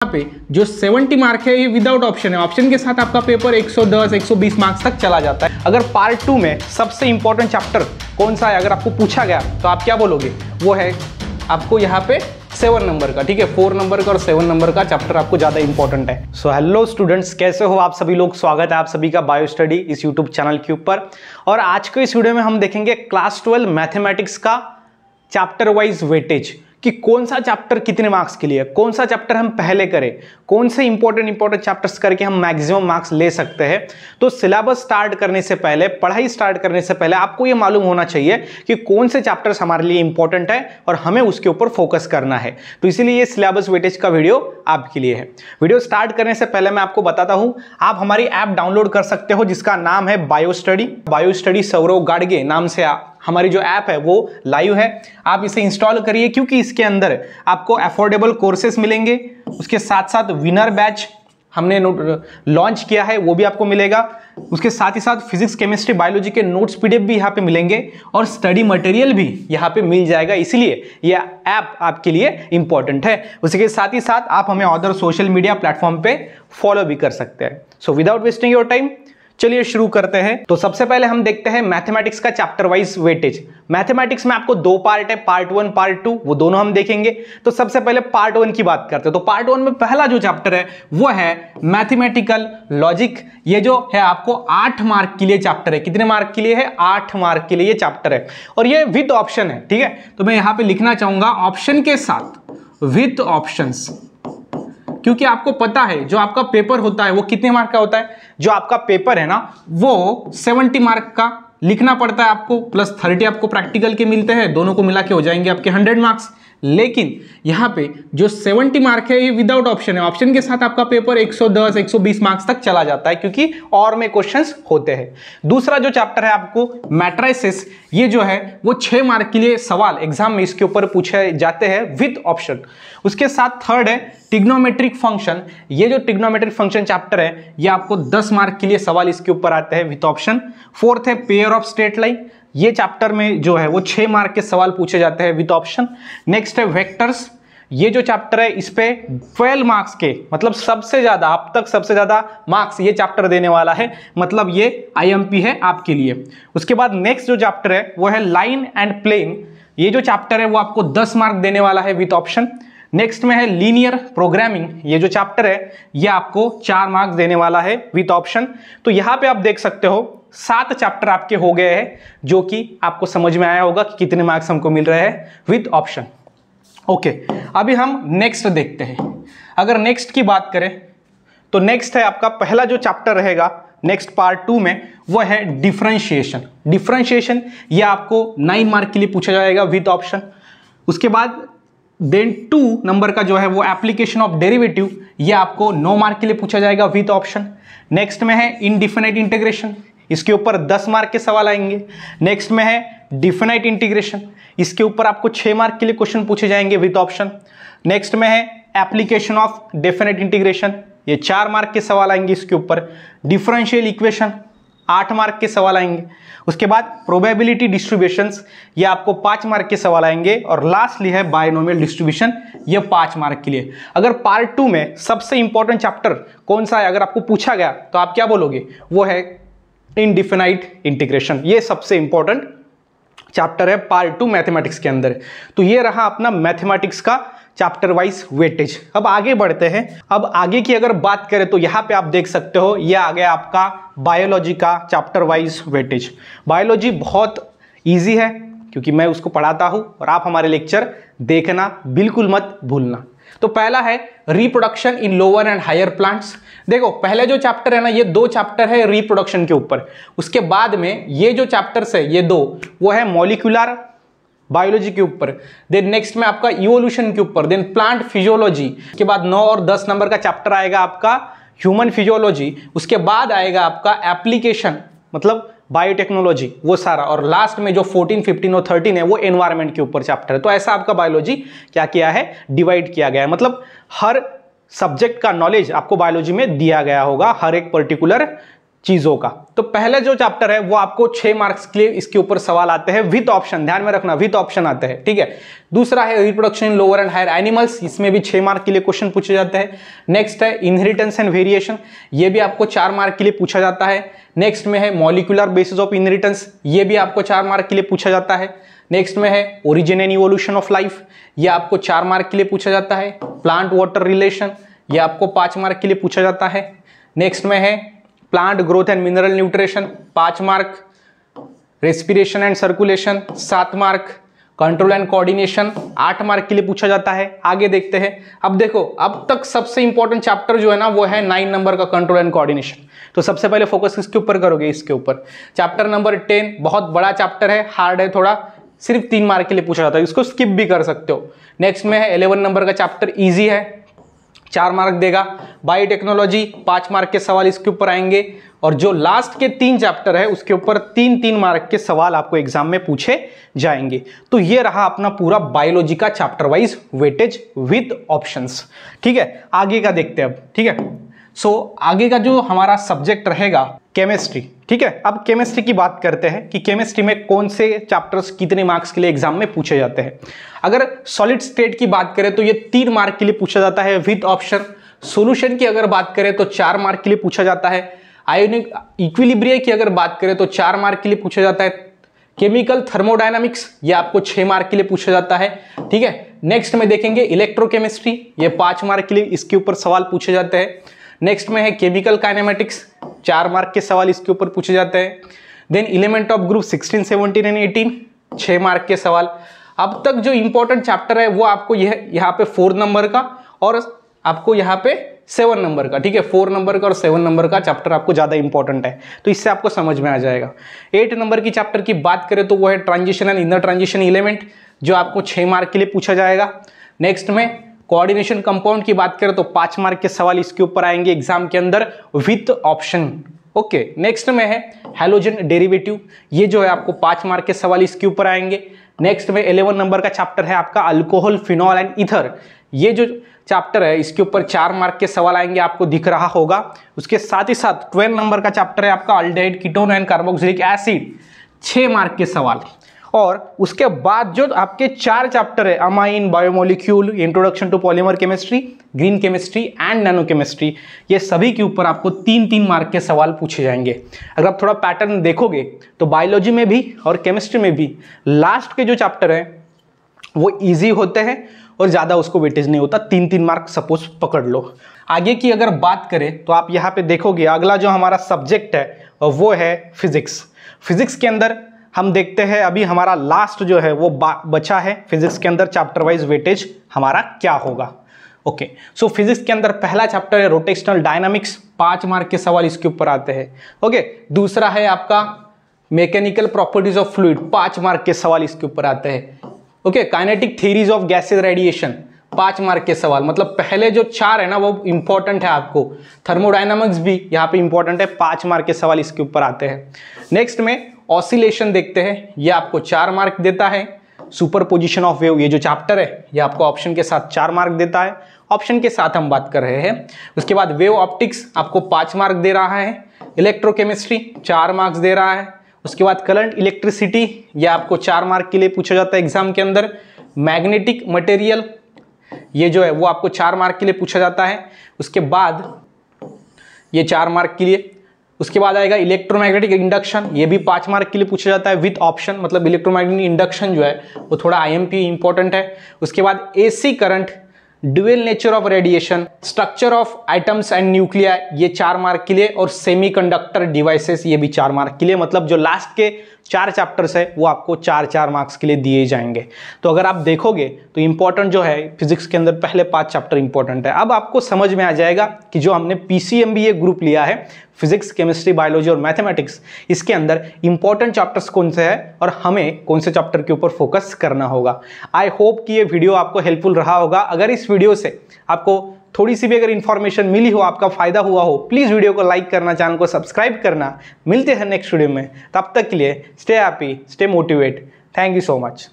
यहाँ पे जो 70 मार्क है ये विदाउट ऑप्शन है। ऑप्शन के साथ आपका पेपर 110 120 मार्क्स तक चला जाता है। अगर पार्ट 2 में सबसे इंपॉर्टेंट चैप्टर कौन सा है अगर आपको पूछा गया तो आप क्या बोलोगे? वो है आपको यहाँ पे 7 नंबर का, ठीक है। 4 नंबर का और 7 नंबर का चैप्टर आपको ज्यादा इंपॉर्टेंट है। सो हेलो स्टूडेंट्स, कैसे हो आप सभी लोग? स्वागत है आप सभी का बायो स्टडी इस यूट्यूब चैनल के ऊपर। और आज के इस वीडियो में हम देखेंगे क्लास 12 मैथमेटिक्स का चैप्टर वाइज वेटेज कि कौन सा चैप्टर कितने मार्क्स के लिए, कौन सा चैप्टर हम पहले करें, कौन से इंपॉर्टेंट चैप्टर्स करके हम मैक्सिमम मार्क्स ले सकते हैं। तो सिलेबस स्टार्ट करने से पहले, पढ़ाई स्टार्ट करने से पहले आपको ये मालूम होना चाहिए कि कौन से चैप्टर्स हमारे लिए इंपॉर्टेंट है और हमें उसके ऊपर फोकस करना है। तो इसीलिए ये सिलेबस वेटेज का वीडियो आपके लिए है। वीडियो स्टार्ट करने से पहले मैं आपको बताता हूं, आप हमारी ऐप डाउनलोड कर सकते हो जिसका नाम है बायो स्टडी सौरव गाडगे नाम से हमारी जो ऐप है वो लाइव है। आप इसे इंस्टॉल करिए क्योंकि इसके अंदर आपको अफोर्डेबल कोर्सेस मिलेंगे। उसके साथ साथ विनर बैच हमने लॉन्च किया है वो भी आपको मिलेगा। उसके साथ ही साथ फिजिक्स केमिस्ट्री बायोलॉजी के नोट्स पीडीएफ भी यहाँ पे मिलेंगे और स्टडी मटेरियल भी यहाँ पे मिल जाएगा। इसलिए यह ऐप आपके लिए इंपॉर्टेंट है। उसके साथ ही साथ आप हमें अदर सोशल मीडिया प्लेटफॉर्म पे फॉलो भी कर सकते हैं। So without wasting your time चलिए शुरू करते हैं। तो सबसे पहले हम देखते हैं मैथमेटिक्स का चैप्टर वाइज वेटेज। मैथमेटिक्स में आपको दो पार्ट है, पार्ट 1 पार्ट 2, वो दोनों हम देखेंगे। तो सबसे पहले पार्ट 1 की बात करते हैं। तो पार्ट 1 में पहला जो चैप्टर है वो है मैथमेटिकल लॉजिक। ये जो है आपको 8 मार्क के लिए चैप्टर है। कितने मार्क के लिए है? 8 मार्क के लिए ये चैप्टर है और ये विद ऑप्शन है, ठीक है। तो मैं यहां पर लिखना चाहूंगा ऑप्शन के साथ, विद ऑप्शंस, क्योंकि आपको पता है जो आपका पेपर होता है वो कितने मार्क का होता है। जो आपका पेपर है ना वो 70 मार्क का लिखना पड़ता है आपको, प्लस 30 आपको प्रैक्टिकल के मिलते हैं। दोनों को मिला के हो जाएंगे आपके 100 मार्क्स। लेकिन यहाँ पे जो 70 मार्क है ये विदाउट ऑप्शन है। ऑप्शन के साथ आपका पेपर 110 120 मार्क्स तक चला जाता है क्योंकि और में क्वेश्चंस होते हैं। दूसरा जो चैप्टर है आपको मैट्रिसेस, ये जो है वो 6 मार्क के लिए सवाल एग्जाम में इसके ऊपर पूछे जाते हैं विद ऑप्शन। उसके साथ थर्ड है ट्रिग्नोमेट्रिक फंक्शन। ये जो ट्रिग्नोमेट्रिक फंक्शन चैप्टर है ये आपको 10 मार्क के लिए सवाल इसके ऊपर आते हैं विद ऑप्शन। फोर्थ है पेयर ऑफ स्ट्रेट लाइन। ये चैप्टर में जो है वो 6 मार्क के सवाल पूछे जाते हैं विद ऑप्शन। नेक्स्ट है वेक्टर्स। ये जो चैप्टर है इस पे 12 मार्क्स के, मतलब सबसे ज्यादा, अब तक सबसे ज्यादा मार्क्स ये चैप्टर देने वाला है, मतलब ये आईएमपी है आपके लिए। उसके बाद नेक्स्ट जो चैप्टर है वो है लाइन एंड प्लेन। ये जो चैप्टर है वो आपको 10 मार्क देने वाला है विद ऑप्शन। नेक्स्ट में है लीनियर प्रोग्रामिंग। ये जो चैप्टर है ये आपको 4 मार्क्स देने वाला है विद ऑप्शन। तो यहां पे आप देख सकते हो 7 चैप्टर आपके हो गए हैं जो कि आपको समझ में आया होगा कि कितने मार्क्स हमको मिल रहे हैं विद ऑप्शन। ओके, अभी हम नेक्स्ट देखते हैं। अगर नेक्स्ट की बात करें तो नेक्स्ट है आपका पहला जो चैप्टर रहेगा नेक्स्ट पार्ट 2 में वो है डिफरेंशिएशन। डिफरेंशिएशन ये आपको 9 मार्क के लिए पूछा जाएगा विद ऑप्शन। उसके बाद देन 2 नंबर का जो है वो एप्लीकेशन ऑफ डेरिवेटिव, ये आपको 9 मार्क के लिए पूछा जाएगा विद ऑप्शन। नेक्स्ट में है इनडिफिनाइट इंटीग्रेशन, इसके ऊपर 10 मार्क के सवाल आएंगे। नेक्स्ट में है डिफिनाइट इंटीग्रेशन, इसके ऊपर आपको 6 मार्क के लिए क्वेश्चन पूछे जाएंगे विद ऑप्शन। नेक्स्ट में है एप्लीकेशन ऑफ डेफिनाइट इंटीग्रेशन, ये 4 मार्क के सवाल आएंगे इसके ऊपर। डिफरेंशियल इक्वेशन 8 मार्क के सवाल आएंगे। उसके बाद प्रोबेबिलिटी डिस्ट्रीब्यूशंस, ये आपको 5 मार्क के सवाल आएंगे। और लास्टली है बायनोमियल डिस्ट्रीब्यूशन, ये 5 मार्क के लिए। अगर पार्ट 2 में सबसे इंपॉर्टेंट चैप्टर कौन सा है अगर आपको पूछा गया तो आप क्या बोलोगे? वो है इनडिफिनाइट इंटीग्रेशन। ये सबसे इंपॉर्टेंट चैप्टर है पार्ट 2 मैथमेटिक्स के अंदर। तो ये रहा अपना मैथमेटिक्स का चैप्टर वाइज वेटेज। अब आगे बढ़ते हैं। अब आगे की अगर बात करें तो यहाँ पे आप देख सकते हो ये आ गया आपका बायोलॉजी का चैप्टर वाइज वेटेज। बायोलॉजी बहुत इजी है क्योंकि मैं उसको पढ़ाता हूँ और आप हमारे लेक्चर देखना बिल्कुल मत भूलना। तो पहला है reproduction in lower and higher plants. देखो पहले जो चैप्टर है ना ये 2 चैप्टर है रिप्रोडक्शन के ऊपर। उसके बाद में ये जो चैप्टर्स है ये 2 वो है मॉलिक्यूलर बायोलॉजी के ऊपर। देन नेक्स्ट में आपका इवोल्यूशन के ऊपर, देन प्लांट फिजियोलॉजी। उसके बाद 9 और 10 नंबर का चैप्टर आएगा आपका ह्यूमन फिजियोलॉजी। उसके बाद आएगा आपका एप्लीकेशन, मतलब बायोटेक्नोलॉजी, वो सारा। और लास्ट में जो 14, 15 और 13 है वो एनवायरनमेंट के ऊपर चैप्टर है। तो ऐसा आपका बायोलॉजी क्या किया है, डिवाइड किया गया है। मतलब हर सब्जेक्ट का नॉलेज आपको बायोलॉजी में दिया गया होगा हर एक पर्टिकुलर चीजों का। तो पहले जो चैप्टर है वो आपको 6 मार्क्स के लिए इसके ऊपर सवाल आते हैं विथ ऑप्शन, ध्यान में रखना विथ ऑप्शन आते हैं, ठीक है। दूसरा है reproduction in lower and higher animals, इसमें भी 6 मार्क के लिए क्वेश्चन पूछे जाते हैं। नेक्स्ट है इनहेरिटेंस एंड वेरिएशन, ये भी आपको 4 मार्क के लिए पूछा जाता है। नेक्स्ट में है मॉलिक्यूलर बेसिस ऑफ इनहेरिटेंस, ये भी आपको 4 मार्क के लिए पूछा जाता है। नेक्स्ट में है origin and evolution of life, ये आपको 4 मार्क के लिए पूछा जाता है। प्लांट वाटर रिलेशन, ये आपको 5 मार्क के लिए पूछा जाता है। नेक्स्ट में है plant growth and mineral nutrition, 5 mark. Respiration and circulation 7 mark. Control and coordination 8 mark के लिए पूछा जाता है। आगे देखते हैं। अब देखो, अब तक सबसे इंपॉर्टेंट चैप्टर जो है ना वो है 9 नंबर का कंट्रोल एंड कोऑर्डिनेशन। तो सबसे पहले फोकस किसके ऊपर करोगे? इसके ऊपर। चैप्टर नंबर 10 बहुत बड़ा चैप्टर है, हार्ड है थोड़ा, सिर्फ 3 मार्क के लिए पूछा जाता है, इसको स्किप भी कर सकते हो। नेक्स्ट में है 11 नंबर का चैप्टर, इजी है, 4 मार्क देगा। बायोटेक्नोलॉजी 5 मार्क के सवाल इसके ऊपर आएंगे। और जो लास्ट के 3 चैप्टर है उसके ऊपर 3-3 मार्क के सवाल आपको एग्जाम में पूछे जाएंगे। तो ये रहा अपना पूरा बायोलॉजी का chapter wise weightage with options, ठीक है। आगे का देखते हैं अब, ठीक है। सो आगे का जो हमारा सब्जेक्ट रहेगा केमिस्ट्री, ठीक है। अब केमिस्ट्री की बात करते हैं कि केमिस्ट्री में कौन से चैप्टर्स कितने मार्क्स के लिए एग्जाम में पूछे जाते हैं। अगर सॉलिड स्टेट की बात करें तो ये 3 मार्क के लिए पूछा जाता है विद ऑप्शन। सॉल्यूशन की अगर बात करें तो 4 मार्क के लिए पूछा जाता है। आयोनिक इक्विलिब्रियम की अगर बात करें तो 4 मार्क के लिए पूछा जाता है। केमिकल थर्मोडायनामिक्स ये आपको 6 मार्क के लिए पूछा जाता है, ठीक है। नेक्स्ट में देखेंगे इलेक्ट्रोकेमिस्ट्री, ये 5 मार्क के लिए इसके ऊपर सवाल पूछे जाते हैं। नेक्स्ट में है केमिकल काइनेमेटिक्स, 4 मार्क के सवाल इसके ऊपर पूछे जाते हैं। Then element of group 16, 17 and 18, 6 mark के सवाल। अब तक जो इंपॉर्टेंट चैप्टर है वो आपको यहाँ पे 4 नंबर का और आपको यहाँ पे 7 नंबर का, ठीक है। 4 नंबर का और 7 नंबर का चैप्टर आपको ज़्यादा इंपॉर्टेंट है, तो इससे आपको समझ में आ जाएगा। 8 नंबर की चैप्टर की बात करें तो वो है transition and inner transition element, जो आपको 6 मार्क के लिए पूछा जाएगा। नेक्स्ट में कोऑर्डिनेशन कंपाउंड की बात करें तो 5 मार्क के सवाल इसके ऊपर आएंगे एग्जाम के अंदर विथ ऑप्शन, ओके। नेक्स्ट में है हैलोजन डेरिवेटिव, ये जो है आपको 5 मार्क के सवाल इसके ऊपर आएंगे। नेक्स्ट में 11 नंबर का चैप्टर है आपका अल्कोहल, फिनॉल एंड ईथर, ये जो चैप्टर है इसके ऊपर 4 मार्क के सवाल आएंगे, आपको दिख रहा होगा। उसके साथ ही साथ 12 नंबर का चैप्टर है आपका aldehyde, ketone and carboxylic acid, 6 mark के सवाल। और उसके बाद जो आपके 4 चैप्टर है amine, biomolecule, introduction to polymer chemistry, green chemistry and nano chemistry, ये सभी के ऊपर आपको 3-3 मार्क के सवाल पूछे जाएंगे। अगर आप थोड़ा पैटर्न देखोगे तो बायोलॉजी में भी और केमिस्ट्री में भी लास्ट के जो चैप्टर है वो ईजी होते हैं और ज़्यादा उसको वेटेज नहीं होता, 3-3 मार्क सपोज पकड़ लो। आगे की अगर बात करें तो आप यहाँ पे देखोगे अगला जो हमारा सब्जेक्ट है वो है फिजिक्स। फिजिक्स के अंदर हम देखते हैं अभी हमारा लास्ट जो है वो बचा है फिजिक्स के अंदर चैप्टर वाइज वेटेज हमारा क्या होगा, ओके। सो फिजिक्स के अंदर पहला चैप्टर है रोटेशनल डायनामिक्स, 5 मार्क के सवाल इसके ऊपर आते हैं, ओके। दूसरा है आपका mechanical properties of fluid, 5 mark के सवाल इसके ऊपर आते हैं, okay. Kinetic theories of gases radiation, 5 mark के सवाल। मतलब पहले जो 4 है ना वो इंपॉर्टेंट है आपको। थर्मोडायनामिक्स भी यहाँ पे इंपॉर्टेंट है, 5 मार्क के सवाल इसके ऊपर आते हैं। नेक्स्ट में ऑसिलेशन देखते हैं, ये आपको 4 मार्क देता है। सुपरपोजिशन ऑफ वेव, ये जो चैप्टर है ये आपको ऑप्शन के साथ 4 मार्क देता है, ऑप्शन के साथ हम बात कर रहे हैं। उसके बाद वेव ऑप्टिक्स आपको 5 मार्क दे रहा है। इलेक्ट्रोकेमिस्ट्री 4 मार्क्स दे रहा है। उसके बाद करंट इलेक्ट्रिसिटी, ये आपको 4 मार्क के लिए पूछा जाता है एग्जाम के अंदर। मैग्नेटिक मटेरियल, ये जो है वो आपको 4 मार्क के लिए पूछा जाता है। उसके बाद ये 4 मार्क के लिए। उसके बाद आएगा इलेक्ट्रोमैग्नेटिक इंडक्शन, ये भी 5 मार्क के लिए पूछा जाता है विथ ऑप्शन। मतलब इलेक्ट्रोमैग्नेटिक इंडक्शन जो है वो थोड़ा आईएमपी इंपॉर्टेंट है। उसके बाद AC current, dual nature of radiation, structure of atoms and nuclei, ये 4 मार्क के लिए। और सेमीकंडक्टर डिवाइसेस, ये भी 4 मार्क के लिए। मतलब जो लास्ट के 4 चैप्टर्स है वो आपको 4-4 मार्क्स के लिए दिए जाएंगे। तो अगर आप देखोगे तो इंपॉर्टेंट जो है फिजिक्स के अंदर पहले 5 चैप्टर इंपॉर्टेंट है। अब आपको समझ में आ जाएगा कि जो हमने पीसीएमबीए ग्रुप लिया है, फिजिक्स, केमिस्ट्री, बायोलॉजी और मैथमेटिक्स, इसके अंदर इंपॉर्टेंट चैप्टर्स कौन से हैं और हमें कौन से चैप्टर के ऊपर फोकस करना होगा। आई होप कि ये वीडियो आपको हेल्पफुल रहा होगा। अगर इस वीडियो से आपको थोड़ी सी भी अगर इन्फॉर्मेशन मिली हो, आपका फायदा हुआ हो, प्लीज़ वीडियो को लाइक करना, चैनल को सब्सक्राइब करना। मिलते हैं नेक्स्ट वीडियो में, तब तक के लिए stay happy, stay motivate. Thank you so much.